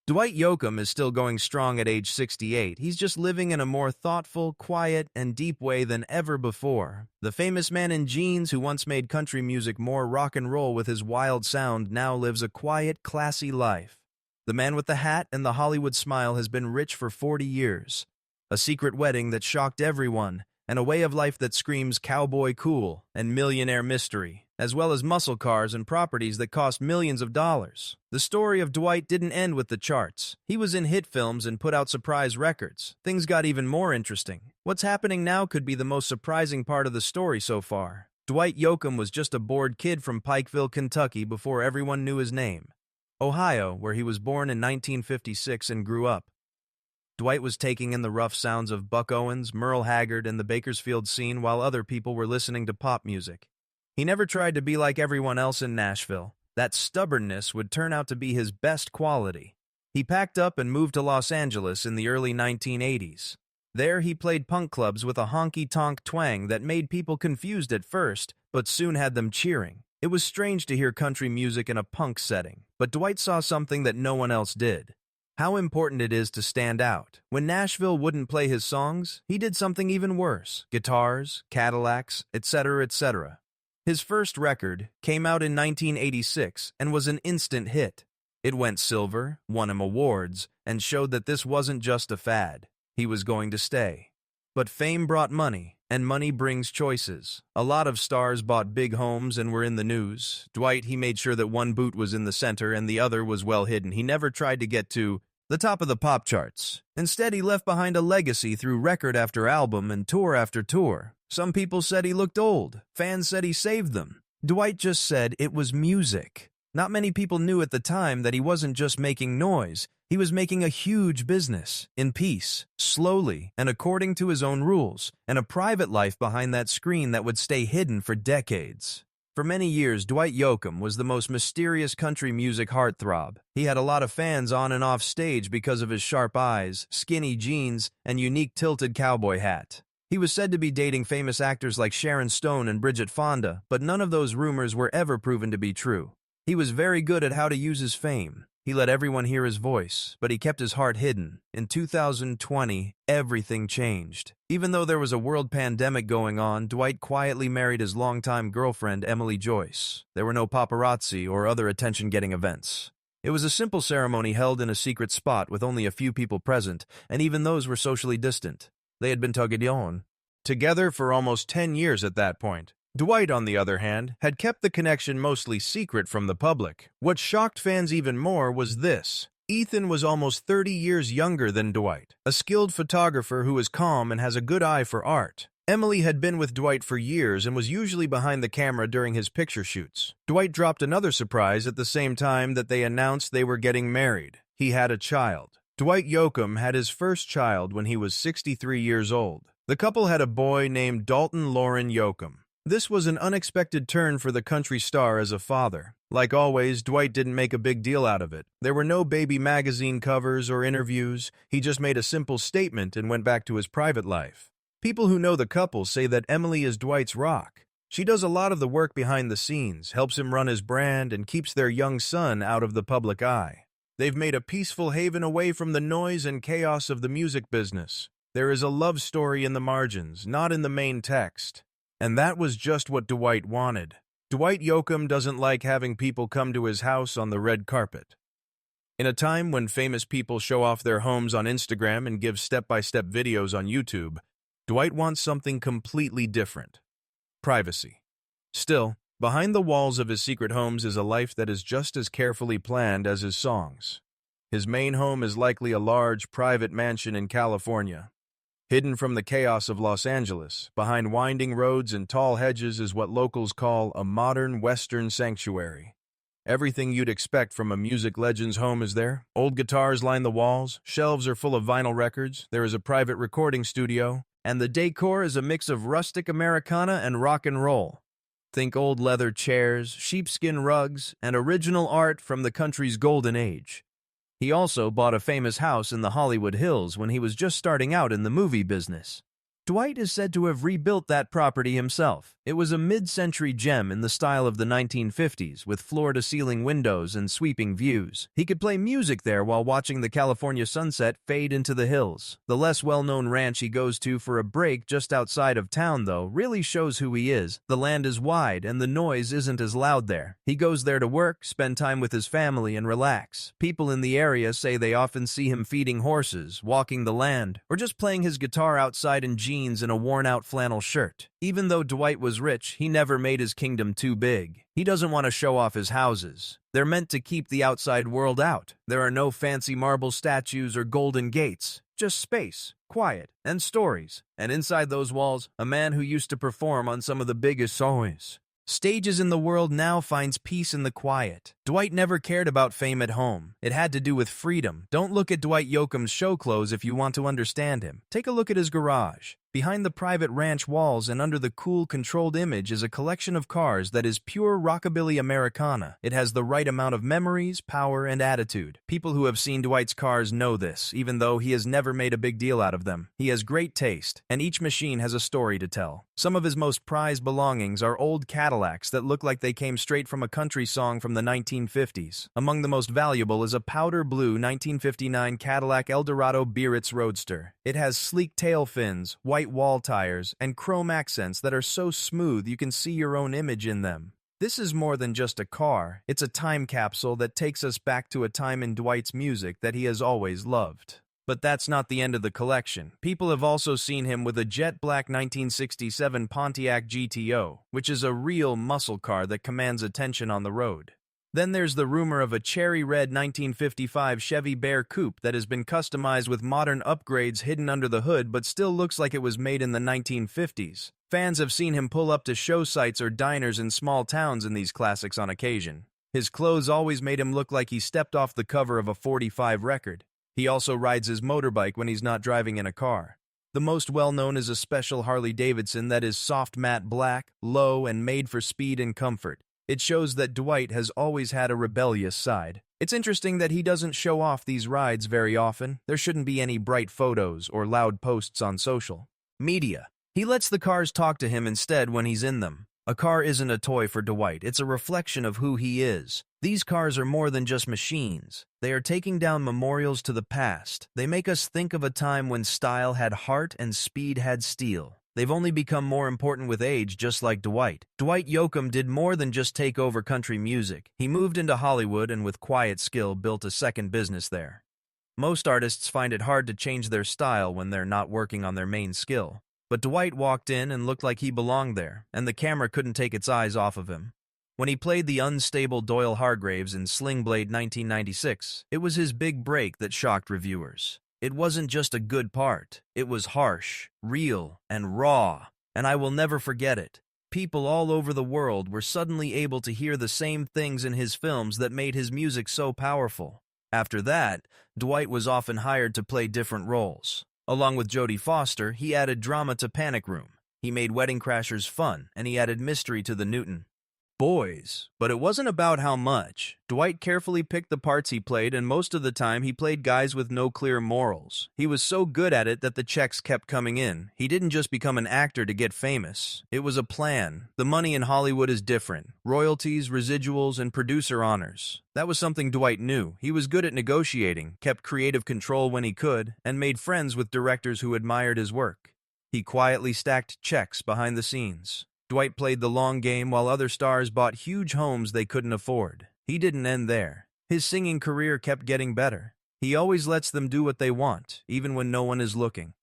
Dwight Yoakam is still going strong at age 68. He's just living in a more thoughtful, quiet, and deep way than ever before. The famous man in jeans who once made country music more rock and roll with his wild sound now lives a quiet, classy life. The man with the hat and the Hollywood smile has been rich for 40 years. A secret wedding that shocked everyone, and a way of life that screams cowboy cool and millionaire mystery, as well as muscle cars and properties that cost millions of dollars. The story of Dwight didn't end with the charts. He was in hit films and put out surprise records. Things got even more interesting. What's happening now could be the most surprising part of the story so far. Dwight Yoakam was just a bored kid from Pikeville, Kentucky before everyone knew his name. Ohio, where he was born in 1956 and grew up. Dwight was taking in the rough sounds of Buck Owens, Merle Haggard, and the Bakersfield scene while other people were listening to pop music. He never tried to be like everyone else in Nashville. That stubbornness would turn out to be his best quality. He packed up and moved to Los Angeles in the early 1980s. There he played punk clubs with a honky-tonk twang that made people confused at first, but soon had them cheering. It was strange to hear country music in a punk setting, but Dwight saw something that no one else did. How important it is to stand out. When Nashville wouldn't play his songs, he did something even worse. Guitars, Cadillacs, etc., etc. His first record came out in 1986 and was an instant hit. It went silver, won him awards, and showed that this wasn't just a fad. He was going to stay. But fame brought money, and money brings choices. A lot of stars bought big homes and were in the news. Dwight, he made sure that one boot was in the center and the other was well hidden. He never tried to get to the top of the pop charts. Instead, he left behind a legacy through record after album and tour after tour. Some people said he looked old. Fans said he saved them. Dwight just said it was music. Not many people knew at the time that he wasn't just making noise. He was making a huge business, in peace, slowly, and according to his own rules, and a private life behind that screen that would stay hidden for decades. For many years, Dwight Yoakam was the most mysterious country music heartthrob. He had a lot of fans on and off stage because of his sharp eyes, skinny jeans, and unique tilted cowboy hat. He was said to be dating famous actors like Sharon Stone and Bridget Fonda, but none of those rumors were ever proven to be true. He was very good at how to use his fame. He let everyone hear his voice, but he kept his heart hidden. In 2020, everything changed. Even though there was a world pandemic going on, Dwight quietly married his longtime girlfriend, Emily Joyce. There were no paparazzi or other attention-getting events. It was a simple ceremony held in a secret spot with only a few people present, and even those were socially distant. They had been together for almost 10 years at that point. Dwight, on the other hand, had kept the connection mostly secret from the public. What shocked fans even more was this. Ethan was almost 30 years younger than Dwight, a skilled photographer who is calm and has a good eye for art. Emily had been with Dwight for years and was usually behind the camera during his picture shoots. Dwight dropped another surprise at the same time that they announced they were getting married. He had a child. Dwight Yoakam had his first child when he was 63 years old. The couple had a boy named Dalton Lauren Yoakam. This was an unexpected turn for the country star as a father. Like always, Dwight didn't make a big deal out of it. There were no baby magazine covers or interviews. He just made a simple statement and went back to his private life. People who know the couple say that Emily is Dwight's rock. She does a lot of the work behind the scenes, helps him run his brand, and keeps their young son out of the public eye. They've made a peaceful haven away from the noise and chaos of the music business. There is a love story in the margins, not in the main text. And that was just what Dwight wanted. Dwight Yoakam doesn't like having people come to his house on the red carpet. In a time when famous people show off their homes on Instagram and give step-by-step videos on YouTube, Dwight wants something completely different. Privacy. Still, behind the walls of his secret homes is a life that is just as carefully planned as his songs. His main home is likely a large, private mansion in California. Hidden from the chaos of Los Angeles, behind winding roads and tall hedges is what locals call a modern Western sanctuary. Everything you'd expect from a music legend's home is there. Old guitars line the walls, shelves are full of vinyl records, there is a private recording studio, and the decor is a mix of rustic Americana and rock and roll. Think old leather chairs, sheepskin rugs, and original art from the country's golden age. He also bought a famous house in the Hollywood Hills when he was just starting out in the movie business. Dwight is said to have rebuilt that property himself. It was a mid-century gem in the style of the 1950s, with floor-to-ceiling windows and sweeping views. He could play music there while watching the California sunset fade into the hills. The less well-known ranch he goes to for a break just outside of town, though, really shows who he is. The land is wide, and the noise isn't as loud there. He goes there to work, spend time with his family, and relax. People in the area say they often see him feeding horses, walking the land, or just playing his guitar outside in jeans and a worn-out flannel shirt. Even though Dwight was rich, he never made his kingdom too big. He doesn't want to show off his houses. They're meant to keep the outside world out. There are no fancy marble statues or golden gates, just space, quiet, and stories. And inside those walls, a man who used to perform on some of the biggest stages in the world now finds peace in the quiet. Dwight never cared about fame at home. It had to do with freedom. Don't look at Dwight Yoakam's show clothes if you want to understand him. Take a look at his garage. Behind the private ranch walls and under the cool, controlled image is a collection of cars that is pure rockabilly Americana. It has the right amount of memories, power, and attitude. People who have seen Dwight's cars know this, even though he has never made a big deal out of them. He has great taste, and each machine has a story to tell. Some of his most prized belongings are old Cadillacs that look like they came straight from a country song from the 1950s. Among the most valuable is a powder blue 1959 Cadillac Eldorado Biarritz Roadster. It has sleek tail fins, white wall tires, and chrome accents that are so smooth you can see your own image in them. This is more than just a car. It's a time capsule that takes us back to a time in Dwight's music that he has always loved. But that's not the end of the collection. People have also seen him with a jet black 1967 Pontiac GTO, which is a real muscle car that commands attention on the road. Then there's the rumor of a cherry red 1955 Chevy Bear coupe that has been customized with modern upgrades hidden under the hood but still looks like it was made in the 1950s. Fans have seen him pull up to show sites or diners in small towns in these classics on occasion. His clothes always made him look like he stepped off the cover of a 45 record. He also rides his motorbike when he's not driving in a car. The most well-known is a special Harley-Davidson that is soft matte black, low, and made for speed and comfort. It shows that Dwight has always had a rebellious side. It's interesting that he doesn't show off these rides very often. There shouldn't be any bright photos or loud posts on social media. He lets the cars talk to him instead when he's in them. A car isn't a toy for Dwight, it's a reflection of who he is. These cars are more than just machines. They are taking down memorials to the past. They make us think of a time when style had heart and speed had steel. They've only become more important with age, just like Dwight. Dwight Yoakam did more than just take over country music. He moved into Hollywood and with quiet skill built a second business there. Most artists find it hard to change their style when they're not working on their main skill. But Dwight walked in and looked like he belonged there, and the camera couldn't take its eyes off of him. When he played the unstable Doyle Hargraves in Sling Blade 1996, it was his big break that shocked reviewers. It wasn't just a good part. It was harsh, real, and raw, and I will never forget it. People all over the world were suddenly able to hear the same things in his films that made his music so powerful. After that, Dwight was often hired to play different roles. Along with Jodie Foster, he added drama to Panic Room. He made Wedding Crashers fun, and he added mystery to the Newton Boys. But it wasn't about how much. Dwight carefully picked the parts he played, and most of the time he played guys with no clear morals. He was so good at it that the checks kept coming in. He didn't just become an actor to get famous. It was a plan. The money in Hollywood is different. Royalties, residuals, and producer honors. That was something Dwight knew. He was good at negotiating, kept creative control when he could, and made friends with directors who admired his work. He quietly stacked checks behind the scenes. Dwight played the long game while other stars bought huge homes they couldn't afford. He didn't end there. His singing career kept getting better. He always lets them do what they want, even when no one is looking.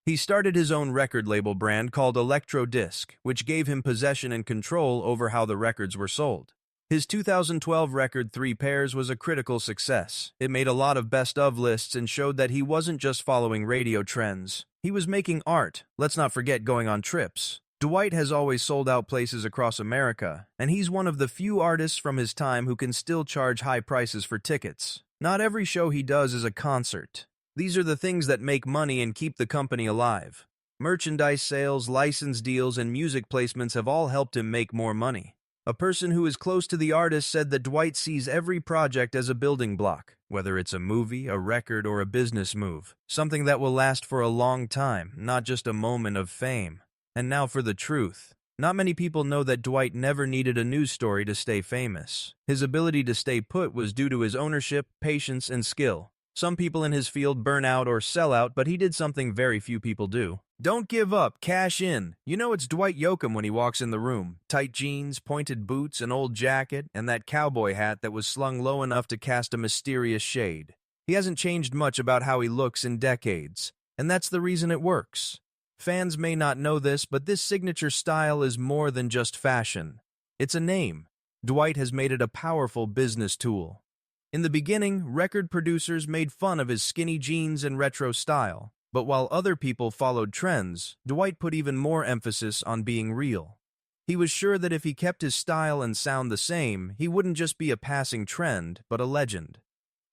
He started his own record label brand called Electro Disc, which gave him possession and control over how the records were sold. His 2012 record 3 Pairs was a critical success. It made a lot of best-of lists and showed that he wasn't just following radio trends. He was making art. Let's not forget going on trips. Dwight has always sold out places across America, and he's one of the few artists from his time who can still charge high prices for tickets. Not every show he does is a concert. These are the things that make money and keep the company alive. Merchandise sales, license deals, and music placements have all helped him make more money. A person who is close to the artist said that Dwight sees every project as a building block. whether it's a movie, a record, or a business move. Something that will last for a long time, not just a moment of fame. And now for the truth. Not many people know that Dwight never needed a news story to stay famous. His ability to stay put was due to his ownership, patience, and skill. Some people in his field burn out or sell out, but he did something very few people do. Don't give up, cash in. You know it's Dwight Yoakam when he walks in the room. Tight jeans, pointed boots, an old jacket, and that cowboy hat that was slung low enough to cast a mysterious shade. He hasn't changed much about how he looks in decades, and that's the reason it works. Fans may not know this, but this signature style is more than just fashion. It's a name. Dwight has made it a powerful business tool. In the beginning, record producers made fun of his skinny jeans and retro style. But while other people followed trends, Dwight put even more emphasis on being real. He was sure that if he kept his style and sound the same, he wouldn't just be a passing trend, but a legend.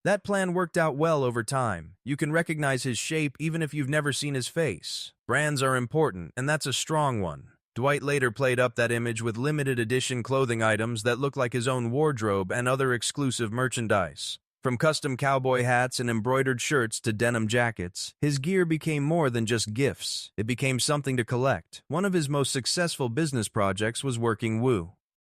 That plan worked out well over time. You can recognize his shape even if you've never seen his face. Brands are important, and that's a strong one. Dwight later played up that image with limited edition clothing items that look like his own wardrobe and other exclusive merchandise. From custom cowboy hats and embroidered shirts to denim jackets, his gear became more than just gifts. It became something to collect. One of his most successful business projects was working Woo.